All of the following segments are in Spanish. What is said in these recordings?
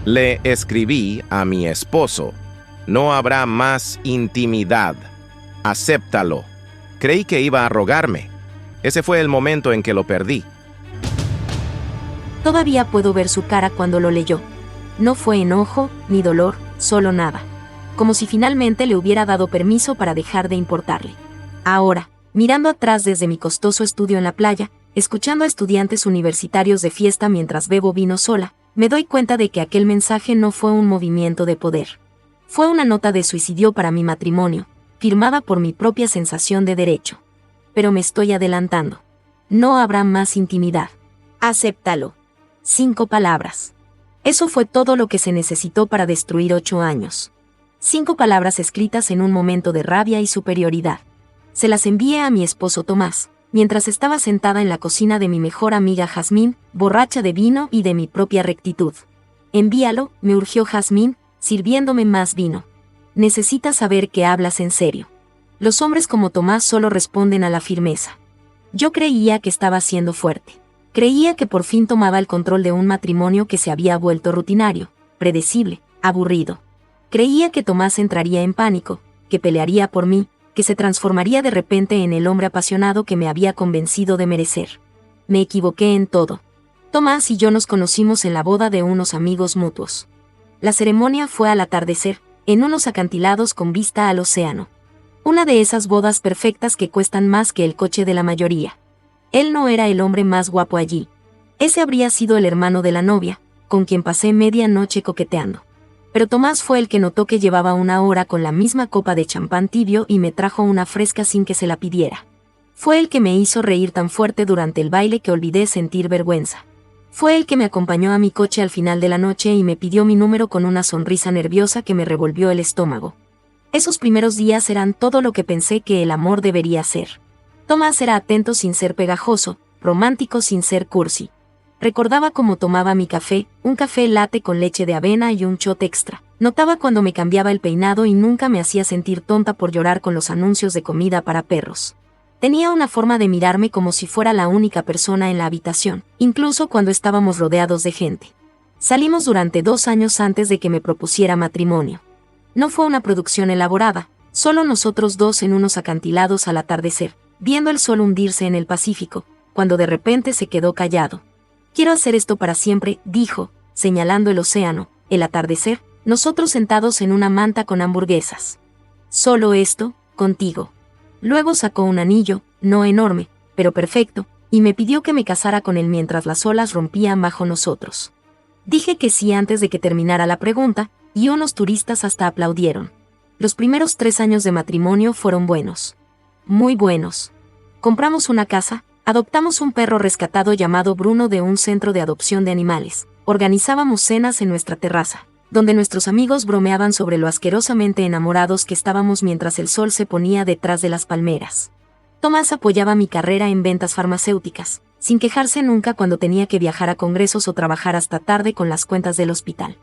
Le escribí a mi esposo: no habrá más intimidad. Acéptalo. Creí que iba a rogarme. Ese fue el momento en que lo perdí. Todavía puedo ver su cara cuando lo leyó. No fue enojo, ni dolor, solo nada. Como si finalmente le hubiera dado permiso para dejar de importarle. Ahora, mirando atrás desde mi costoso estudio en la playa, escuchando a estudiantes universitarios de fiesta mientras bebo vino sola, me doy cuenta de que aquel mensaje no fue un movimiento de poder. Fue una nota de suicidio para mi matrimonio, firmada por mi propia sensación de derecho. Pero me estoy adelantando. No habrá más intimidad. Acéptalo. 5 palabras. Eso fue todo lo que se necesitó para destruir 8 años. 5 palabras escritas en un momento de rabia y superioridad. Se las envié a mi esposo Tomás, mientras estaba sentada en la cocina de mi mejor amiga Jazmín, borracha de vino y de mi propia rectitud. Envíalo, me urgió Jazmín, sirviéndome más vino. Necesitas saber que hablas en serio. Los hombres como Tomás solo responden a la firmeza. Yo creía que estaba siendo fuerte. Creía que por fin tomaba el control de un matrimonio que se había vuelto rutinario, predecible, aburrido. Creía que Tomás entraría en pánico, que pelearía por mí, que se transformaría de repente en el hombre apasionado que me había convencido de merecer. Me equivoqué en todo. Tomás y yo nos conocimos en la boda de unos amigos mutuos. La ceremonia fue al atardecer, en unos acantilados con vista al océano. Una de esas bodas perfectas que cuestan más que el coche de la mayoría. Él no era el hombre más guapo allí. Ese habría sido el hermano de la novia, con quien pasé media noche coqueteando. Pero Tomás fue el que notó que llevaba una hora con la misma copa de champán tibio y me trajo una fresca sin que se la pidiera. Fue el que me hizo reír tan fuerte durante el baile que olvidé sentir vergüenza. Fue el que me acompañó a mi coche al final de la noche y me pidió mi número con una sonrisa nerviosa que me revolvió el estómago. Esos primeros días eran todo lo que pensé que el amor debería ser. Tomás era atento sin ser pegajoso, romántico sin ser cursi. Recordaba cómo tomaba mi café, un café latte con leche de avena y un shot extra. Notaba cuando me cambiaba el peinado y nunca me hacía sentir tonta por llorar con los anuncios de comida para perros. Tenía una forma de mirarme como si fuera la única persona en la habitación, incluso cuando estábamos rodeados de gente. Salimos durante 2 años antes de que me propusiera matrimonio. No fue una producción elaborada, solo nosotros dos en unos acantilados al atardecer, viendo el sol hundirse en el Pacífico, cuando de repente se quedó callado. Quiero hacer esto para siempre, dijo, señalando el océano, el atardecer, nosotros sentados en una manta con hamburguesas. Solo esto, contigo. Luego sacó un anillo, no enorme, pero perfecto, y me pidió que me casara con él mientras las olas rompían bajo nosotros. Dije que sí antes de que terminara la pregunta, y unos turistas hasta aplaudieron. Los primeros 3 años de matrimonio fueron buenos. Muy buenos. Compramos una casa, adoptamos un perro rescatado llamado Bruno de un centro de adopción de animales, organizábamos cenas en nuestra terraza, donde nuestros amigos bromeaban sobre lo asquerosamente enamorados que estábamos mientras el sol se ponía detrás de las palmeras. Tomás apoyaba mi carrera en ventas farmacéuticas, sin quejarse nunca cuando tenía que viajar a congresos o trabajar hasta tarde con las cuentas del hospital.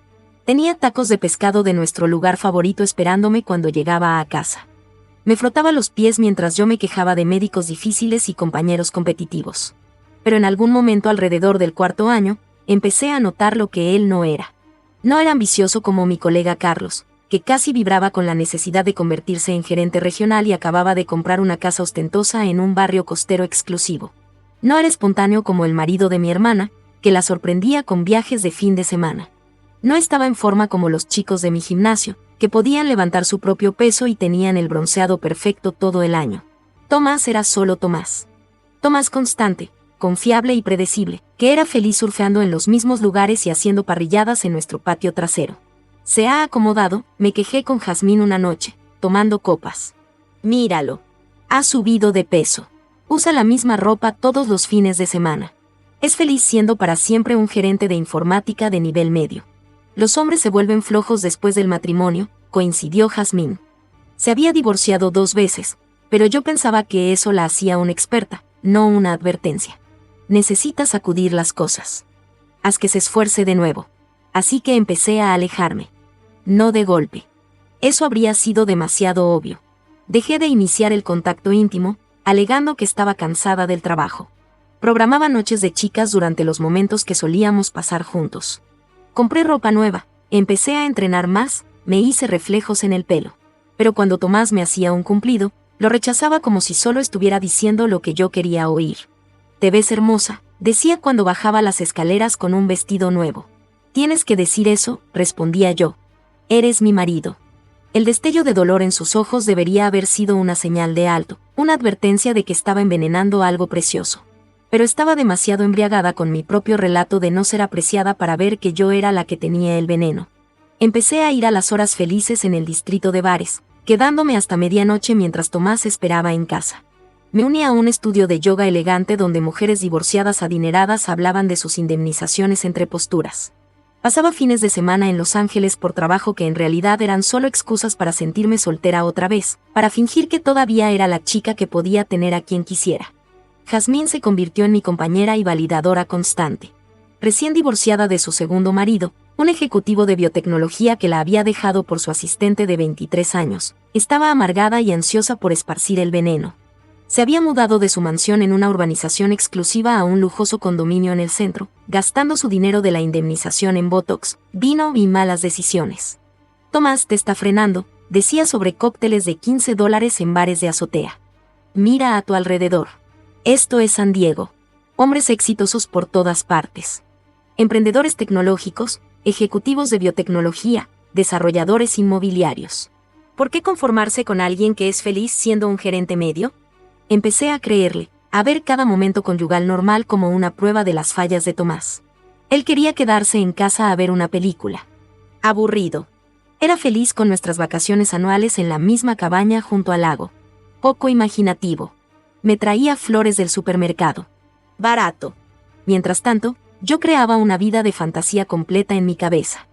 Tenía tacos de pescado de nuestro lugar favorito esperándome cuando llegaba a casa. Me frotaba los pies mientras yo me quejaba de médicos difíciles y compañeros competitivos. Pero en algún momento alrededor del 4.º año, empecé a notar lo que él no era. No era ambicioso como mi colega Carlos, que casi vibraba con la necesidad de convertirse en gerente regional y acababa de comprar una casa ostentosa en un barrio costero exclusivo. No era espontáneo como el marido de mi hermana, que la sorprendía con viajes de fin de semana. No estaba en forma como los chicos de mi gimnasio, que podían levantar su propio peso y tenían el bronceado perfecto todo el año. Tomás era solo Tomás. Tomás constante, confiable y predecible, que era feliz surfeando en los mismos lugares y haciendo parrilladas en nuestro patio trasero. Se ha acomodado, me quejé con Jazmín una noche, tomando copas. Míralo. Ha subido de peso. Usa la misma ropa todos los fines de semana. Es feliz siendo para siempre un gerente de informática de nivel medio. Los hombres se vuelven flojos después del matrimonio, coincidió Jazmín. Se había divorciado 2 veces, pero yo pensaba que eso la hacía una experta, no una advertencia. Necesita sacudir las cosas. Haz que se esfuerce de nuevo. Así que empecé a alejarme. No de golpe. Eso habría sido demasiado obvio. Dejé de iniciar el contacto íntimo, alegando que estaba cansada del trabajo. Programaba noches de chicas durante los momentos que solíamos pasar juntos. Compré ropa nueva, Empecé a entrenar más, me hice reflejos en el pelo. Pero cuando Tomás me hacía un cumplido, lo rechazaba como si solo estuviera diciendo lo que yo quería oír. «Te ves hermosa», decía cuando bajaba las escaleras con un vestido nuevo. «Tienes que decir eso», respondía yo. «Eres mi marido». El destello de dolor en sus ojos debería haber sido una señal de alto, una advertencia de que estaba envenenando algo precioso. Pero estaba demasiado embriagada con mi propio relato de no ser apreciada para ver que yo era la que tenía el veneno. Empecé a ir a las horas felices en el distrito de bares, quedándome hasta medianoche mientras Tomás esperaba en casa. Me uní a un estudio de yoga elegante donde mujeres divorciadas adineradas hablaban de sus indemnizaciones entre posturas. Pasaba fines de semana en Los Ángeles por trabajo que en realidad eran solo excusas para sentirme soltera otra vez, para fingir que todavía era la chica que podía tener a quien quisiera. Jazmín se convirtió en mi compañera y validadora constante. Recién divorciada de su segundo marido, un ejecutivo de biotecnología que la había dejado por su asistente de 23 años, estaba amargada y ansiosa por esparcir el veneno. Se había mudado de su mansión en una urbanización exclusiva a un lujoso condominio en el centro, gastando su dinero de la indemnización en botox, vino y malas decisiones. «Tomás te está frenando», decía sobre cócteles de $15 en bares de azotea. «Mira a tu alrededor. Esto es San Diego. Hombres exitosos por todas partes. Emprendedores tecnológicos, ejecutivos de biotecnología, desarrolladores inmobiliarios. ¿Por qué conformarse con alguien que es feliz siendo un gerente medio?». Empecé a creerle, a ver cada momento conyugal normal como una prueba de las fallas de Tomás. Él quería quedarse en casa a ver una película. Aburrido. Era feliz con nuestras vacaciones anuales en la misma cabaña junto al lago. Poco imaginativo. Me traía flores del supermercado. Barato. Mientras tanto, yo creaba una vida de fantasía completa en mi cabeza.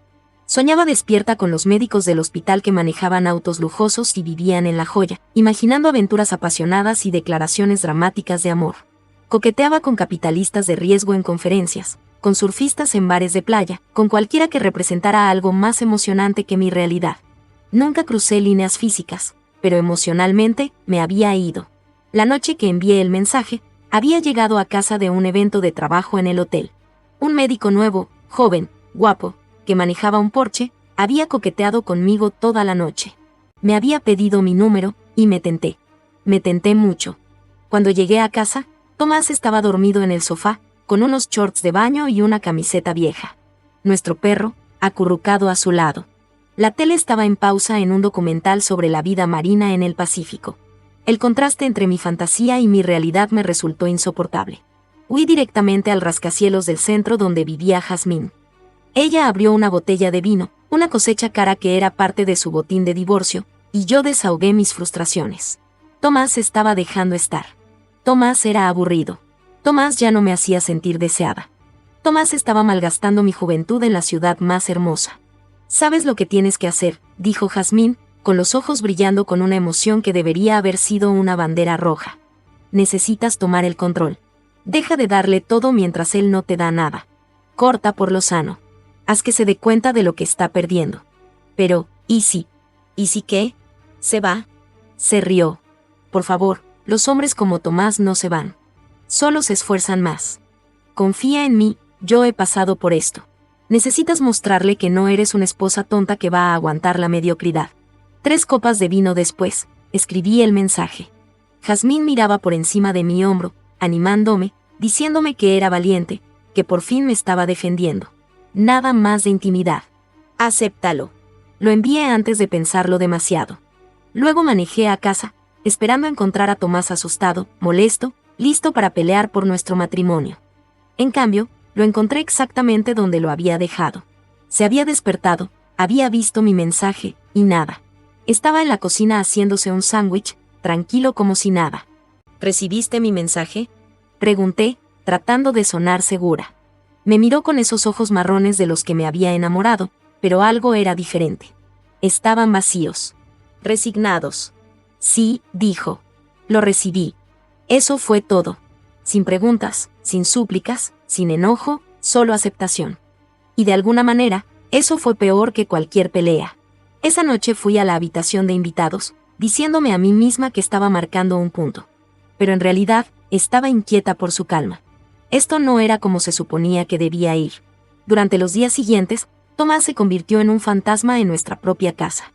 Soñaba despierta con los médicos del hospital que manejaban autos lujosos y vivían en La Joya, imaginando aventuras apasionadas y declaraciones dramáticas de amor. Coqueteaba con capitalistas de riesgo en conferencias, con surfistas en bares de playa, con cualquiera que representara algo más emocionante que mi realidad. Nunca crucé líneas físicas, pero emocionalmente me había ido. La noche que envié el mensaje, había llegado a casa de un evento de trabajo en el hotel. Un médico nuevo, joven, guapo, que manejaba un Porsche, había coqueteado conmigo toda la noche. Me había pedido mi número, y me tenté. Me tenté mucho. Cuando llegué a casa, Tomás estaba dormido en el sofá, con unos shorts de baño y una camiseta vieja. Nuestro perro, acurrucado a su lado. La tele estaba en pausa en un documental sobre la vida marina en el Pacífico. El contraste entre mi fantasía y mi realidad me resultó insoportable. Huí directamente al rascacielos del centro donde vivía Jazmín. Ella abrió una botella de vino, una cosecha cara que era parte de su botín de divorcio, y yo desahogué mis frustraciones. Tomás estaba dejando estar. Tomás era aburrido. Tomás ya no me hacía sentir deseada. Tomás estaba malgastando mi juventud en la ciudad más hermosa. «¿Sabes lo que tienes que hacer?», dijo Jazmín, con los ojos brillando con una emoción que debería haber sido una bandera roja. «Necesitas tomar el control. Deja de darle todo mientras él no te da nada. Corta por lo sano. Haz que se dé cuenta de lo que está perdiendo». «Pero, ¿y si? ¿Y si qué? ¿Se va?». Se rió. «Por favor, los hombres como Tomás no se van. Solo se esfuerzan más. Confía en mí, yo he pasado por esto. Necesitas mostrarle que no eres una esposa tonta que va a aguantar la mediocridad». 3 copas de vino después, escribí el mensaje. Jazmín miraba por encima de mi hombro, animándome, diciéndome que era valiente, que por fin me estaba defendiendo. Nada más de intimidad. «Acéptalo». Lo envié antes de pensarlo demasiado. Luego manejé a casa, esperando encontrar a Tomás asustado, molesto, listo para pelear por nuestro matrimonio. En cambio, lo encontré exactamente donde lo había dejado. Se había despertado, había visto mi mensaje, y nada. Estaba en la cocina haciéndose un sándwich, tranquilo como si nada. «¿Recibiste mi mensaje?», pregunté, tratando de sonar segura. Me miró con esos ojos marrones de los que me había enamorado, pero algo era diferente. Estaban vacíos. Resignados. «Sí», dijo. «Lo recibí». Eso fue todo. Sin preguntas, sin súplicas, sin enojo, solo aceptación. Y de alguna manera, eso fue peor que cualquier pelea. Esa noche fui a la habitación de invitados, diciéndome a mí misma que estaba marcando un punto. Pero en realidad, estaba inquieta por su calma. Esto no era como se suponía que debía ir. Durante los días siguientes, Tomás se convirtió en un fantasma en nuestra propia casa.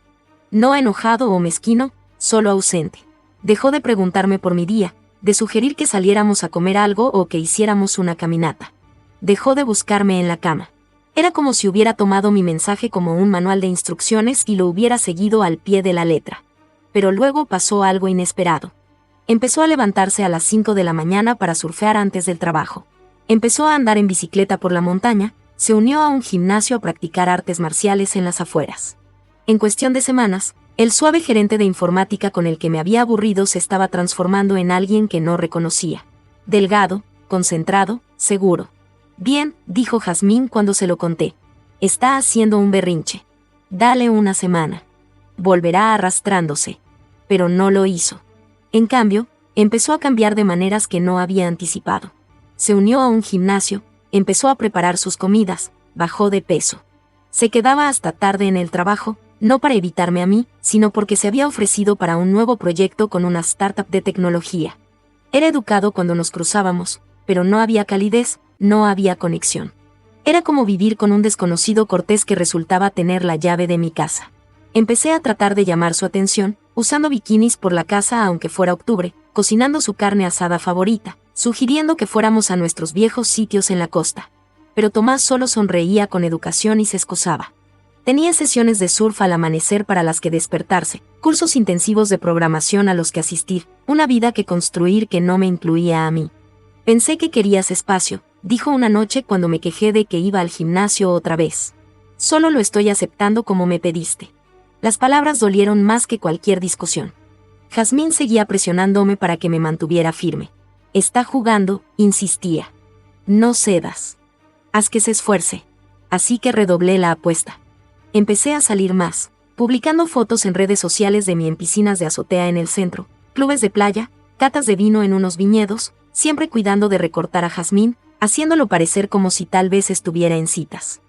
No enojado o mezquino, solo ausente. Dejó de preguntarme por mi día, de sugerir que saliéramos a comer algo o que hiciéramos una caminata. Dejó de buscarme en la cama. Era como si hubiera tomado mi mensaje como un manual de instrucciones y lo hubiera seguido al pie de la letra. Pero luego pasó algo inesperado. Empezó a levantarse a las 5 de la mañana para surfear antes del trabajo. Empezó a andar en bicicleta por la montaña, se unió a un gimnasio a practicar artes marciales en las afueras. En cuestión de semanas, el suave gerente de informática con el que me había aburrido se estaba transformando en alguien que no reconocía. Delgado, concentrado, seguro. Bien, dijo Jazmín cuando se lo conté. Está haciendo un berrinche. Dale una semana. Volverá arrastrándose. Pero no lo hizo. En cambio, empezó a cambiar de maneras que no había anticipado. Se unió a un gimnasio, empezó a preparar sus comidas, bajó de peso. Se quedaba hasta tarde en el trabajo, no para evitarme a mí, sino porque se había ofrecido para un nuevo proyecto con una startup de tecnología. Era educado cuando nos cruzábamos, pero no había calidez, no había conexión. Era como vivir con un desconocido cortés que resultaba tener la llave de mi casa. Empecé a tratar de llamar su atención, usando bikinis por la casa aunque fuera octubre, cocinando su carne asada favorita, sugiriendo que fuéramos a nuestros viejos sitios en la costa. Pero Tomás solo sonreía con educación y se excusaba. Tenía sesiones de surf al amanecer para las que despertarse, cursos intensivos de programación a los que asistir, una vida que construir que no me incluía a mí. Pensé que querías espacio, dijo una noche cuando me quejé de que iba al gimnasio otra vez. Solo lo estoy aceptando como me pediste. Las palabras dolieron más que cualquier discusión. Jazmín seguía presionándome para que me mantuviera firme. Está jugando, insistía. No cedas. Haz que se esfuerce. Así que redoblé la apuesta. Empecé a salir más, publicando fotos en redes sociales de mí en piscinas de azotea en el centro, clubes de playa, catas de vino en unos viñedos, siempre cuidando de recortar a Jazmín, haciéndolo parecer como si tal vez estuviera en citas.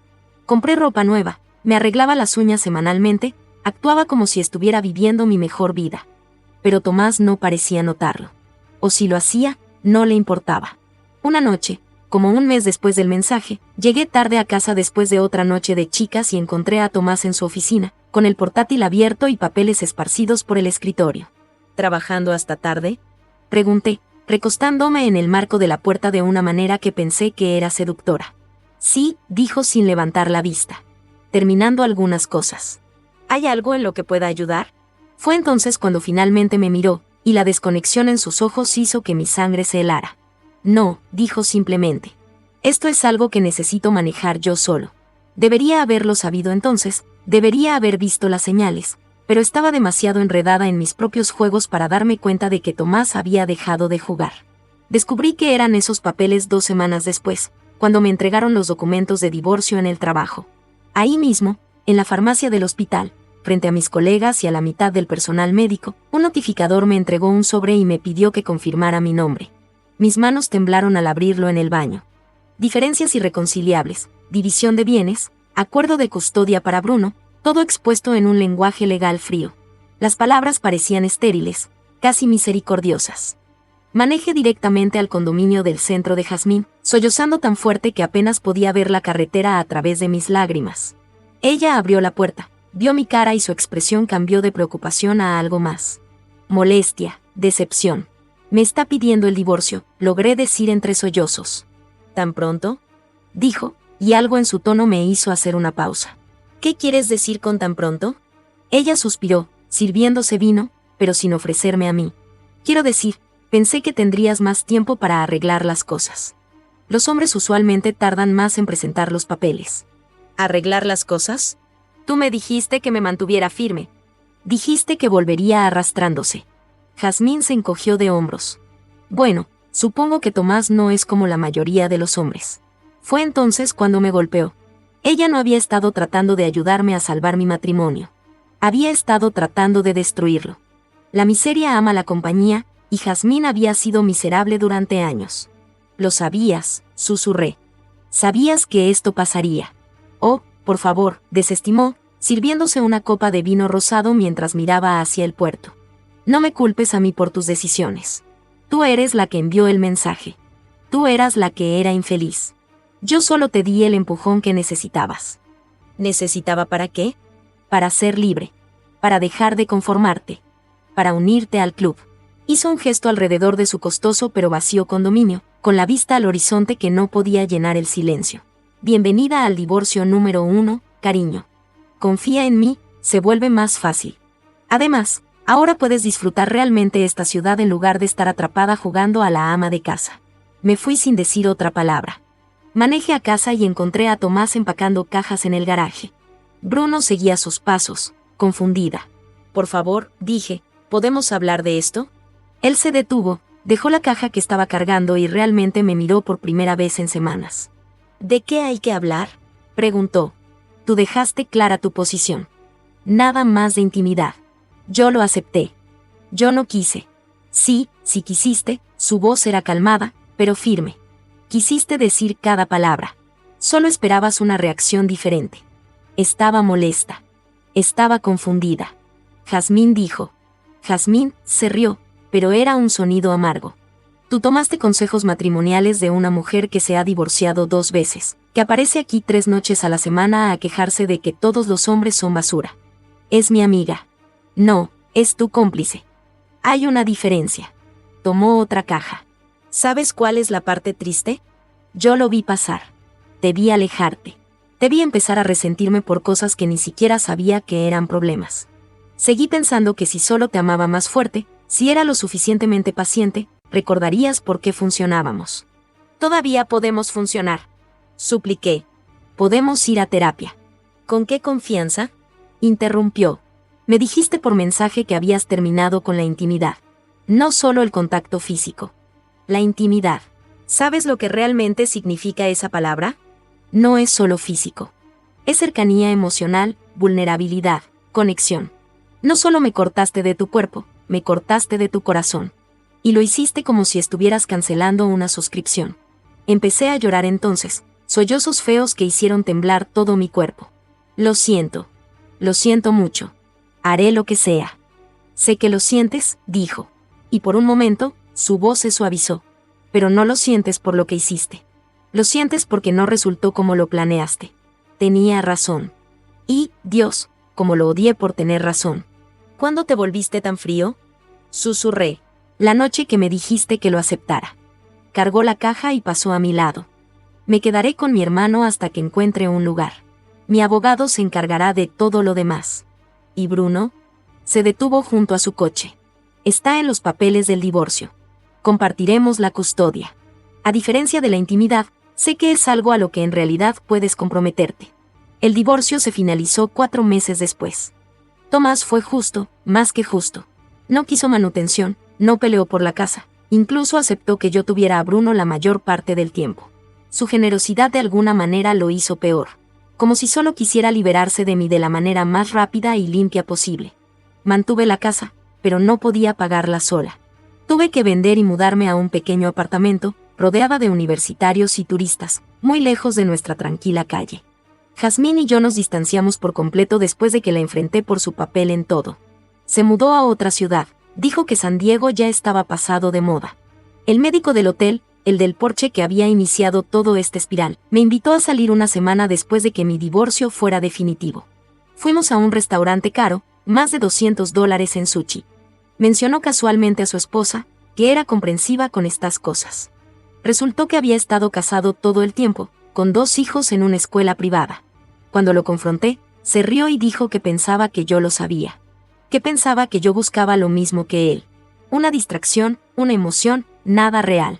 Compré ropa nueva, me arreglaba las uñas semanalmente, actuaba como si estuviera viviendo mi mejor vida. Pero Tomás no parecía notarlo. O si lo hacía, no le importaba. Una noche, como un mes después del mensaje, llegué tarde a casa después de otra noche de chicas y encontré a Tomás en su oficina, con el portátil abierto y papeles esparcidos por el escritorio. ¿Trabajando hasta tarde?, pregunté, recostándome en el marco de la puerta de una manera que pensé que era seductora. Sí, dijo sin levantar la vista. Terminando algunas cosas. ¿Hay algo en lo que pueda ayudar? Fue entonces cuando finalmente me miró, y la desconexión en sus ojos hizo que mi sangre se helara. No, dijo simplemente. Esto es algo que necesito manejar yo solo. Debería haberlo sabido entonces, debería haber visto las señales, pero estaba demasiado enredada en mis propios juegos para darme cuenta de que Tomás había dejado de jugar. Descubrí que eran esos papeles 2 semanas después, cuando me entregaron los documentos de divorcio en el trabajo. Ahí mismo, en la farmacia del hospital, frente a mis colegas y a la mitad del personal médico, un notificador me entregó un sobre y me pidió que confirmara mi nombre. Mis manos temblaron al abrirlo en el baño. Diferencias irreconciliables, división de bienes, acuerdo de custodia para Bruno, todo expuesto en un lenguaje legal frío. Las palabras parecían estériles, casi misericordiosas. Manejé directamente al condominio del centro de Jazmín, sollozando tan fuerte que apenas podía ver la carretera a través de mis lágrimas. Ella abrió la puerta, vio mi cara y su expresión cambió de preocupación a algo más. Molestia, decepción. Me está pidiendo el divorcio, logré decir entre sollozos. ¿Tan pronto?, dijo, y algo en su tono me hizo hacer una pausa. ¿Qué quieres decir con tan pronto? Ella suspiró, sirviéndose vino, pero sin ofrecerme a mí. Quiero decir, pensé que tendrías más tiempo para arreglar las cosas. Los hombres usualmente tardan más en presentar los papeles. ¿Arreglar las cosas? Tú me dijiste que me mantuviera firme. Dijiste que volvería arrastrándose. Jazmín se encogió de hombros. Bueno, supongo que Tomás no es como la mayoría de los hombres. Fue entonces cuando me golpeó. Ella no había estado tratando de ayudarme a salvar mi matrimonio. Había estado tratando de destruirlo. La miseria ama la compañía, y Jazmín había sido miserable durante años. Lo sabías, susurré. Sabías que esto pasaría. Oh, por favor, desestimó, sirviéndose una copa de vino rosado mientras miraba hacia el puerto. No me culpes a mí por tus decisiones. Tú eres la que envió el mensaje. Tú eras la que era infeliz. Yo solo te di el empujón que necesitabas. ¿Necesitaba para qué? Para ser libre. Para dejar de conformarte. Para unirte al club. Hizo un gesto alrededor de su costoso pero vacío condominio, con la vista al horizonte que no podía llenar el silencio. Bienvenida al divorcio número 1, cariño. Confía en mí, se vuelve más fácil. Además, ahora puedes disfrutar realmente esta ciudad en lugar de estar atrapada jugando a la ama de casa. Me fui sin decir otra palabra. Manejé a casa y encontré a Tomás empacando cajas en el garaje. Bruno seguía sus pasos, confundida. Por favor, dije, ¿podemos hablar de esto? Él se detuvo, dejó la caja que estaba cargando y realmente me miró por primera vez en semanas. ¿De qué hay que hablar?, preguntó. Tú dejaste clara tu posición. Nada más de intimidad. Yo lo acepté. Yo no quise. Sí, si quisiste, su voz era calmada, pero firme. Quisiste decir cada palabra. Solo esperabas una reacción diferente. Estaba molesta. Estaba confundida. Jazmín dijo. Jazmín se rió, pero era un sonido amargo. Tú tomaste consejos matrimoniales de una mujer que se ha divorciado 2 veces, que aparece aquí 3 noches a la semana a quejarse de que todos los hombres son basura. Es mi amiga. No, es tu cómplice. Hay una diferencia. Tomó otra caja. ¿Sabes cuál es la parte triste? Yo lo vi pasar. Debí alejarte. Debí empezar a resentirme por cosas que ni siquiera sabía que eran problemas. Seguí pensando que si solo te amaba más fuerte, si era lo suficientemente paciente, recordarías por qué funcionábamos. Todavía podemos funcionar. Supliqué. Podemos ir a terapia. ¿Con qué confianza? Interrumpió. Me dijiste por mensaje que habías terminado con la intimidad. No solo el contacto físico. La intimidad. ¿Sabes lo que realmente significa esa palabra? No es solo físico. Es cercanía emocional, vulnerabilidad, conexión. No solo me cortaste de tu cuerpo, me cortaste de tu corazón. Y lo hiciste como si estuvieras cancelando una suscripción. Empecé a llorar entonces, sollozos feos que hicieron temblar todo mi cuerpo. Lo siento mucho. Haré lo que sea. Sé que lo sientes, dijo. Y por un momento, su voz se suavizó. Pero no lo sientes por lo que hiciste. Lo sientes porque no resultó como lo planeaste. Tenía razón. Y, Dios, como lo odié por tener razón. ¿Cuándo te volviste tan frío? Susurré. La noche que me dijiste que lo aceptara. Cargó la caja y pasó a mi lado. Me quedaré con mi hermano hasta que encuentre un lugar. Mi abogado se encargará de todo lo demás. ¿Y Bruno? Se detuvo junto a su coche. Está en los papeles del divorcio. Compartiremos la custodia. A diferencia de la intimidad, sé que es algo a lo que en realidad puedes comprometerte. El divorcio se finalizó 4 meses después. Tomás fue justo, más que justo. No quiso manutención, no peleó por la casa, incluso aceptó que yo tuviera a Bruno la mayor parte del tiempo. Su generosidad de alguna manera lo hizo peor. Como si solo quisiera liberarse de mí de la manera más rápida y limpia posible. Mantuve la casa, pero no podía pagarla sola. Tuve que vender y mudarme a un pequeño apartamento, rodeada de universitarios y turistas, muy lejos de nuestra tranquila calle. Jazmín y yo nos distanciamos por completo después de que la enfrenté por su papel en todo. Se mudó a otra ciudad, dijo que San Diego ya estaba pasado de moda. El médico del hotel, el del Porsche que había iniciado todo este espiral, me invitó a salir una semana después de que mi divorcio fuera definitivo. Fuimos a un restaurante caro, más de $200 en sushi. Mencionó casualmente a su esposa, que era comprensiva con estas cosas. Resultó que había estado casado todo el tiempo, con 2 hijos en una escuela privada. Cuando lo confronté, se rió y dijo que pensaba que yo lo sabía. Que pensaba que yo buscaba lo mismo que él. Una distracción, una emoción, nada real.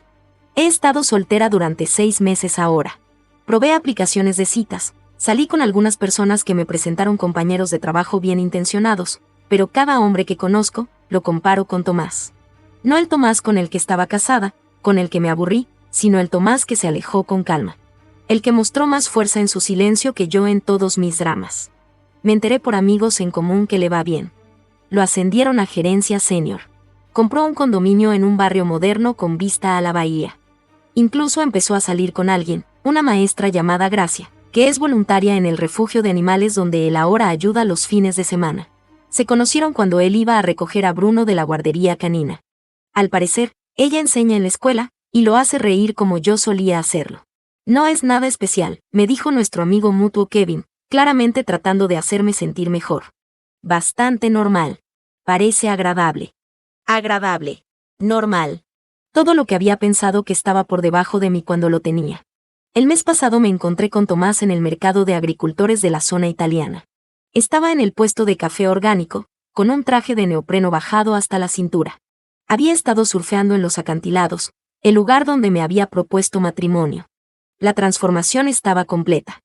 He estado soltera durante 6 meses ahora. Probé aplicaciones de citas, salí con algunas personas que me presentaron compañeros de trabajo bien intencionados, pero cada hombre que conozco, lo comparo con Tomás. No el Tomás con el que estaba casada, con el que me aburrí, sino el Tomás que se alejó con calma. El que mostró más fuerza en su silencio que yo en todos mis dramas. Me enteré por amigos en común que le va bien. Lo ascendieron a gerencia senior. Compró un condominio en un barrio moderno con vista a la bahía. Incluso empezó a salir con alguien, una maestra llamada Gracia, que es voluntaria en el refugio de animales donde él ahora ayuda los fines de semana. Se conocieron cuando él iba a recoger a Bruno de la guardería canina. Al parecer, ella enseña en la escuela, y lo hace reír como yo solía hacerlo. No es nada especial, me dijo nuestro amigo mutuo Kevin, claramente tratando de hacerme sentir mejor. Bastante normal. Parece agradable. Agradable. Normal. Todo lo que había pensado que estaba por debajo de mí cuando lo tenía. El mes pasado me encontré con Tomás en el mercado de agricultores de la zona italiana. Estaba en el puesto de café orgánico, con un traje de neopreno bajado hasta la cintura. Había estado surfeando en los acantilados, el lugar donde me había propuesto matrimonio. La transformación estaba completa.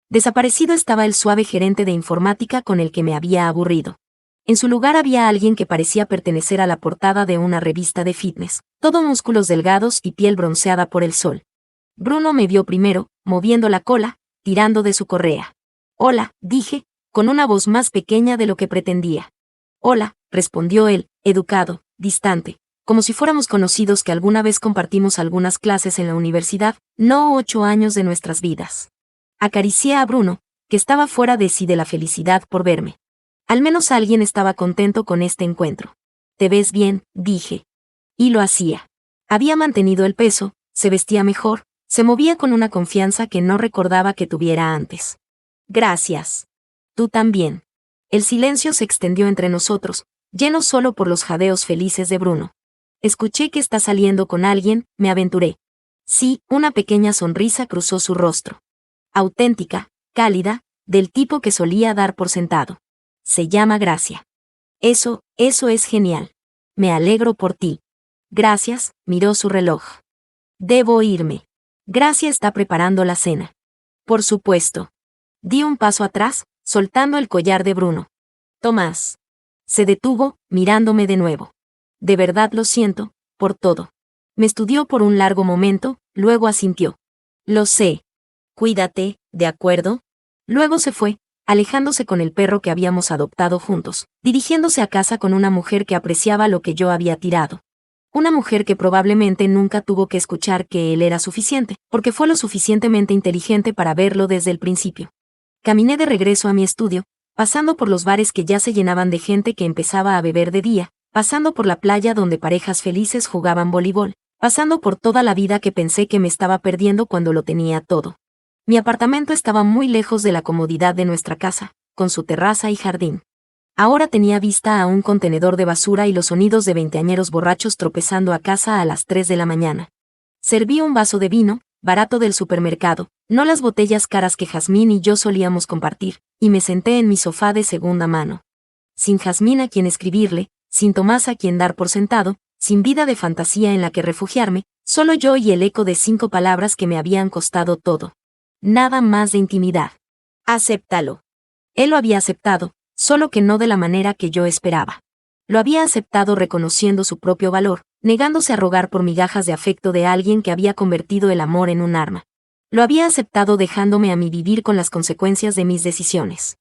Desaparecido estaba el suave gerente de informática con el que me había aburrido. En su lugar había alguien que parecía pertenecer a la portada de una revista de fitness, todo músculos delgados y piel bronceada por el sol. Bruno me vio primero, moviendo la cola, tirando de su correa. «Hola», dije, con una voz más pequeña de lo que pretendía. «Hola», respondió él, educado, distante, como si fuéramos conocidos que alguna vez compartimos algunas clases en la universidad, no 8 años de nuestras vidas. Acaricié a Bruno, que estaba fuera de sí de la felicidad por verme. Al menos alguien estaba contento con este encuentro. «Te ves bien», dije. Y lo hacía. Había mantenido el peso, se vestía mejor, se movía con una confianza que no recordaba que tuviera antes. «Gracias. Tú también». El silencio se extendió entre nosotros, lleno solo por los jadeos felices de Bruno. «Escuché que está saliendo con alguien», me aventuré. Sí, una pequeña sonrisa cruzó su rostro. Auténtica, cálida, del tipo que solía dar por sentado. «Se llama Gracia». Eso es genial. Me alegro por ti». «Gracias», miró su reloj. «Debo irme. Gracia está preparando la cena». «Por supuesto». Di un paso atrás, soltando el collar de Bruno. «Tomás». Se detuvo, mirándome de nuevo. «De verdad lo siento, por todo». Me estudió por un largo momento, luego asintió. «Lo sé. Cuídate, ¿de acuerdo?» Luego se fue, alejándose con el perro que habíamos adoptado juntos, dirigiéndose a casa con una mujer que apreciaba lo que yo había tirado. Una mujer que probablemente nunca tuvo que escuchar que él era suficiente, porque fue lo suficientemente inteligente para verlo desde el principio. Caminé de regreso a mi estudio, pasando por los bares que ya se llenaban de gente que empezaba a beber de día, pasando por la playa donde parejas felices jugaban voleibol, pasando por toda la vida que pensé que me estaba perdiendo cuando lo tenía todo. Mi apartamento estaba muy lejos de la comodidad de nuestra casa, con su terraza y jardín. Ahora tenía vista a un contenedor de basura y los sonidos de veinteañeros borrachos tropezando a casa a las 3 de la mañana. Serví un vaso de vino, barato del supermercado, no las botellas caras que Jazmín y yo solíamos compartir, y me senté en mi sofá de segunda mano. Sin Jazmín a quien escribirle, sin Tomás a quien dar por sentado, sin vida de fantasía en la que refugiarme, solo yo y el eco de 5 palabras que me habían costado todo. Nada más de intimidad. «Acéptalo». Él lo había aceptado, solo que no de la manera que yo esperaba. Lo había aceptado reconociendo su propio valor, negándose a rogar por migajas de afecto de alguien que había convertido el amor en un arma. Lo había aceptado dejándome a mí vivir con las consecuencias de mis decisiones.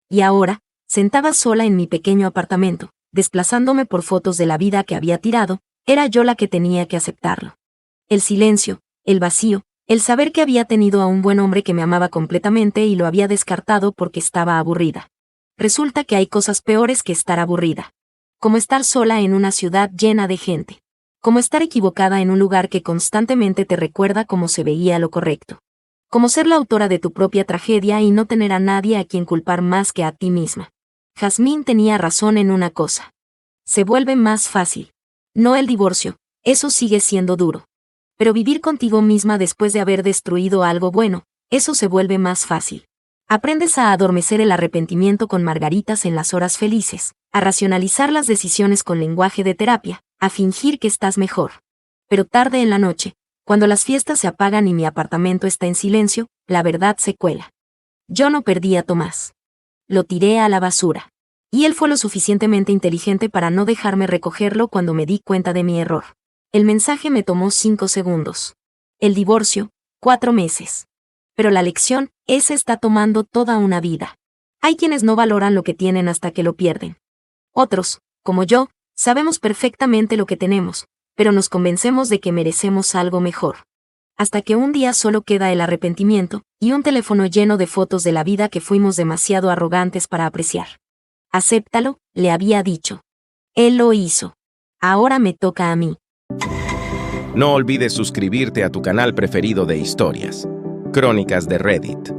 Y ahora, sentada sola en mi pequeño apartamento, desplazándome por fotos de la vida que había tirado, era yo la que tenía que aceptarlo. El silencio, el vacío, el saber que había tenido a un buen hombre que me amaba completamente y lo había descartado porque estaba aburrida. Resulta que hay cosas peores que estar aburrida. Como estar sola en una ciudad llena de gente. Como estar equivocada en un lugar que constantemente te recuerda cómo se veía lo correcto. Como ser la autora de tu propia tragedia y no tener a nadie a quien culpar más que a ti misma. Jazmín tenía razón en una cosa. Se vuelve más fácil. No el divorcio, eso sigue siendo duro. Pero vivir contigo misma después de haber destruido algo bueno, eso se vuelve más fácil. Aprendes a adormecer el arrepentimiento con margaritas en las horas felices, a racionalizar las decisiones con lenguaje de terapia, a fingir que estás mejor. Pero tarde en la noche, cuando las fiestas se apagan y mi apartamento está en silencio, la verdad se cuela. Yo no perdí a Tomás. Lo tiré a la basura. Y él fue lo suficientemente inteligente para no dejarme recogerlo cuando me di cuenta de mi error. El mensaje me tomó 5 segundos. El divorcio, 4 meses. Pero la lección, esa está tomando toda una vida. Hay quienes no valoran lo que tienen hasta que lo pierden. Otros, como yo, sabemos perfectamente lo que tenemos, pero nos convencemos de que merecemos algo mejor. Hasta que un día solo queda el arrepentimiento, y un teléfono lleno de fotos de la vida que fuimos demasiado arrogantes para apreciar. Acéptalo, le había dicho. Él lo hizo. Ahora me toca a mí. No olvides suscribirte a tu canal preferido de historias, Crónicas de Reddit.